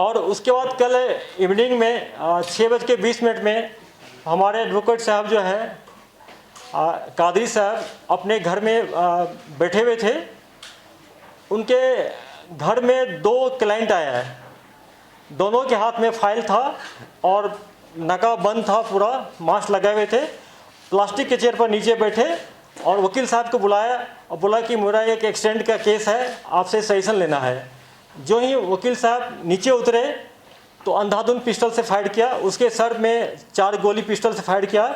और उसके बाद कल इवनिंग में 6:20 में हमारे एडवोकेट साहब जो है कादरी साहब अपने घर में बैठे हुए थे। उनके घर में 2 क्लाइंट आया है, दोनों के हाथ में फाइल था और नकाब बंद था, पूरा मास्क लगाए हुए थे, प्लास्टिक के चेयर पर नीचे बैठे और वकील साहब को बुलाया और बोला कि मेरा एक एक्सीडेंट का केस है, आपसे सजेशन लेना है। जो ही वकील साहब नीचे उतरे तो अंधाधुंध पिस्टल से फायर किया, उसके सर में 4 गोली पिस्टल से फायर किया।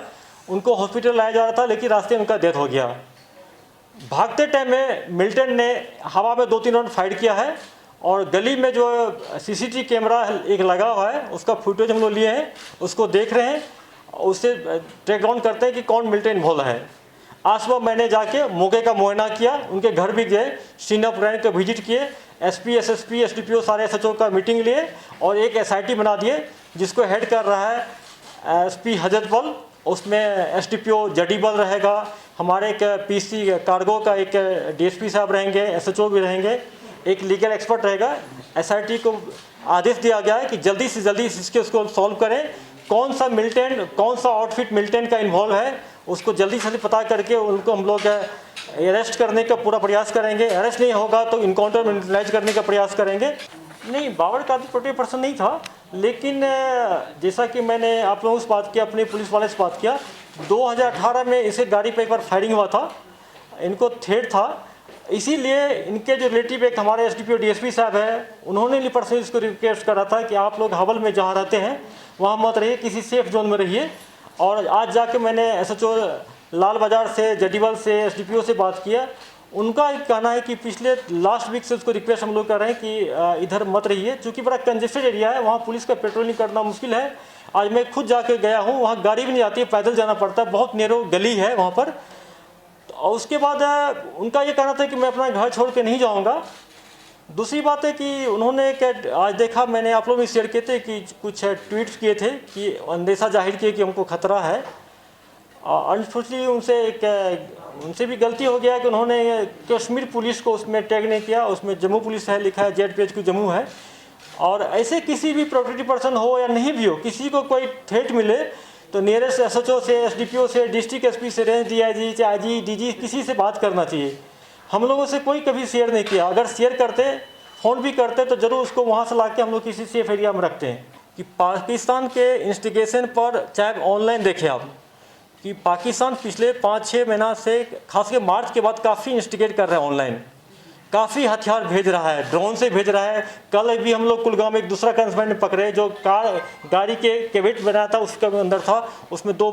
उनको हॉस्पिटल लाया जा रहा था लेकिन रास्ते में उनका डेथ हो गया। भागते टाइम में मिल्टन ने हवा में 2-3 राउंड फायर किया है और गली में जो सीसीटीवी कैमरा एक लगा हुआ है उसका फुटेज हम लोग लिए हैं, उसको देख रहे हैं, उससे ट्रैक डाउन करते हैं कि कौन मिल्टन इन्वॉल्व है। आज सुबह मैंने जाके मौके का मुआयना किया, उनके घर भी गए, श्रीनगर पुराने को विजिट किए, एसपी, एसएसपी, एसडीपीओ सारे एसएचओ का मीटिंग लिए और एक एसआईटी बना दिए जिसको हेड कर रहा है एसपी हजरतबल। उसमें एसडीपीओ जडीबल रहेगा, हमारे एक पीसी कार्गो का एक डीएसपी साहब रहेंगे, एसएचओ भी रहेंगे, एक लीगल एक्सपर्ट रहेगा। एसआईटी को आदेश दिया गया है कि जल्दी से जल्दी उसको सॉल्व करें, कौन सा मिल्टन, कौन सा आउटफिट मिल्टन का इन्वॉल्व है, उसको जल्दी से जल्दी पता करके उनको हम लोग अरेस्ट करने का पूरा प्रयास करेंगे। अरेस्ट नहीं होगा तो इनकाउंटर में यूटिलाइज करने का प्रयास करेंगे। नहीं, बाबर कादिर प्रोटेक्टेड पर्सन नहीं था, लेकिन जैसा कि मैंने आप लोगों से बात किया, अपने पुलिस वाले से बात किया, 2018 में इसे गाड़ी पर एक बार फायरिंग हुआ था, इनको थ्रेट था, इसीलिए इनके जो रिलेटिव एक हमारे एसडीपीओ डीएसपी साहब है, उन्होंने पर्सनली इसको रिक्वेस्ट करा था कि आप लोग हवल में जहाँ रहते हैं वहाँ मत रहिए, किसी सेफ जोन में रहिए। और आज जाके मैंने एसएचओ लाल बाज़ार से, जडीबल से, एसडीपीओ से बात किया, उनका एक कहना है कि पिछले लास्ट वीक से उसको रिक्वेस्ट हम लोग कर रहे हैं कि इधर मत रहिए, क्योंकि बड़ा कंजेस्टेड एरिया है, वहाँ पुलिस का पेट्रोलिंग करना मुश्किल है। आज मैं खुद जाके गया हूँ, वहाँ गाड़ी भी नहीं आती है, पैदल जाना पड़ता है, बहुत नैरो गली है वहाँ पर। और उसके बाद उनका ये कहना था कि मैं अपना घर छोड़ के नहीं जाऊँगा। दूसरी बात है कि उन्होंने आज देखा, मैंने आप लोग भी शेयर किए थे कि कुछ ट्वीट्स किए थे कि अंदेशा जाहिर किए कि हमको खतरा है। अनफॉर्चुनेटली उनसे भी गलती हो गया कि उन्होंने कश्मीर पुलिस को उसमें टैग नहीं किया, उसमें जम्मू पुलिस है लिखा है, ZPHQ जम्मू है। और ऐसे किसी भी प्रोटेक्टेड पर्सन हो या नहीं भी हो, किसी को कोई थ्रेट मिले तो नियरेस्ट एसएचओ से, एसडीपीओ से, डिस्ट्रिक्ट एसपी से, रेंज डीआईजी, आईजी, डीजी, किसी से बात करना चाहिए। हम लोगों से कोई कभी शेयर नहीं किया, अगर शेयर करते, फ़ोन भी करते तो ज़रूर उसको वहाँ से ला के हम लोग किसी सेफ एरिया में रखते हैं। कि पाकिस्तान के इंस्टिगेशन पर, चाहे ऑनलाइन देखें आप, कि पाकिस्तान पिछले 5-6 महीना से, खासकर मार्च के बाद काफ़ी इंस्टिगेट कर रहा है ऑनलाइन, काफ़ी हथियार भेज रहा है, ड्रोन से भेज रहा है। कल भी हम लोग कुलगाम में एक दूसरा कंसमेंट पकड़े जो गाड़ी के कैवेट बनाया था, उसके अंदर था, उसमें 2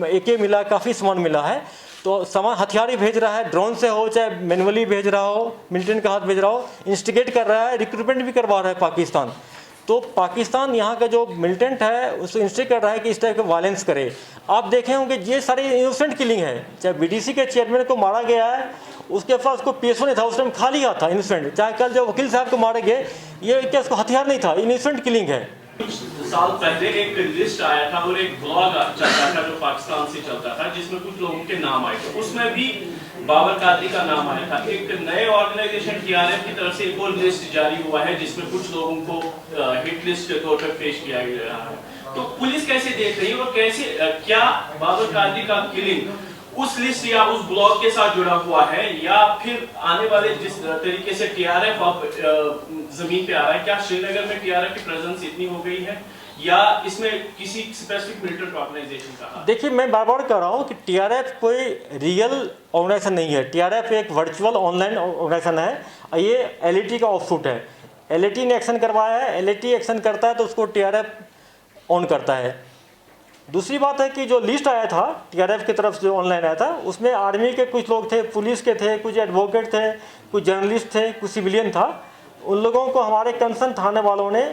AK मिला, काफ़ी सामान मिला है। तो सामान हथियार ही भेज रहा है, ड्रोन से हो चाहे मैनुअली भेज रहा हो, मिलिटेंट का हाथ भेज रहा हो, इंस्टिगेट कर रहा है, रिक्रूटमेंट भी करवा रहा है पाकिस्तान। तो पाकिस्तान यहाँ का जो मिलिटेंट है उसको इंस्टिगेट कर रहा है कि इस टाइप का वायलेंस करे। आप देखे होंगे ये सारी इनोसेंट किलिंग है, चाहे बीडीसी के चेयरमैन को मारा गया है, उसके पास उसको PSO नहीं था, उस टाइम खाली था इनोसेंट। चाहे कल जो वकील साहब को मारे गए, ये क्या उसको हथियार नहीं था, इनोसेंट किलिंग है। कुछ साल पहले एक लिस्ट आया था और एक ब्लॉग चलता था जो पाकिस्तान से चलता था, जिसमें कुछ लोगों के नाम आए थे, उसमें भी बाबर कादरी का नाम आया था। एक नए ऑर्गेनाइजेशन TRF की तरफ से एक और लिस्ट जारी हुआ है जिसमें कुछ लोगों को हिट लिस्ट के तौर पर पेश किया रहा है। तो पुलिस कैसे देख रही है और कैसे, क्या बाबर कादरी का किलिंग उस लिस्ट या उस ब्लॉग के साथ जुड़ा हुआ है, या फिर आने वाले जिस तरीके से TRF अब जमीन पे आ रहा है, क्या श्रीनगर में TRF की प्रेजेंस इतनी हो गई है या इसमें किसी स्पेसिफिक मिलिटेंट ऑर्गेनाइजेशन का? देखिए, मैं बार बार कह रहा हूँ कि TRF कोई रियल ऑर्गेनाइजेशन नहीं है, TRF एक वर्चुअल ऑनलाइन ऑर्गेनाइजेशन है। ये LAT का ऑफशूट है, LAT ने एक्शन करवाया है, LAT एक्शन करता है तो उसको TRF ऑन करता है। दूसरी बात है कि जो लिस्ट आया था TRF की तरफ से, जो ऑनलाइन आया था, उसमें आर्मी के कुछ लोग थे, पुलिस के थे, कुछ एडवोकेट थे, कुछ जर्नलिस्ट थे, कुछ सिविलियन था। उन लोगों को हमारे कंसर्न थाने वालों ने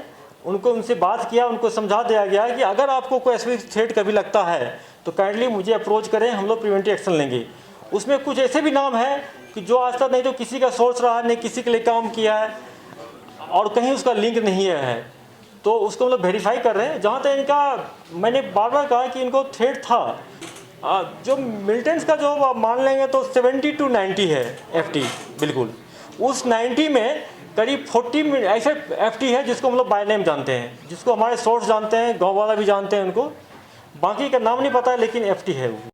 उनसे बात किया, उनको समझा दिया गया कि अगर आपको कोई ऐसी थ्रेट कभी लगता है तो काइंडली मुझे अप्रोच करें, हम लोग प्रिवेंटिव एक्शन लेंगे। उसमें कुछ ऐसे भी नाम है कि जो आज तक नहीं तो किसी का सोर्स रहा है, नहीं किसी के लिए काम किया है और कहीं उसका लिंक नहीं है, तो उसको हम लोग वेरीफाई कर रहे हैं। जहाँ तक इनका, मैंने बार बार कहा कि इनको थ्रेट था, जो मिलिटेंट्स का जो मान लेंगे तो 70 to 90 है FT, बिल्कुल। उस 90 में करीब 40 ऐसे एफटी है जिसको हम लोग बाय नेम जानते हैं, जिसको हमारे सोर्स जानते हैं, गांव वाला भी जानते हैं उनको, बाकी का नाम नहीं पता है, लेकिन एफटी है वो।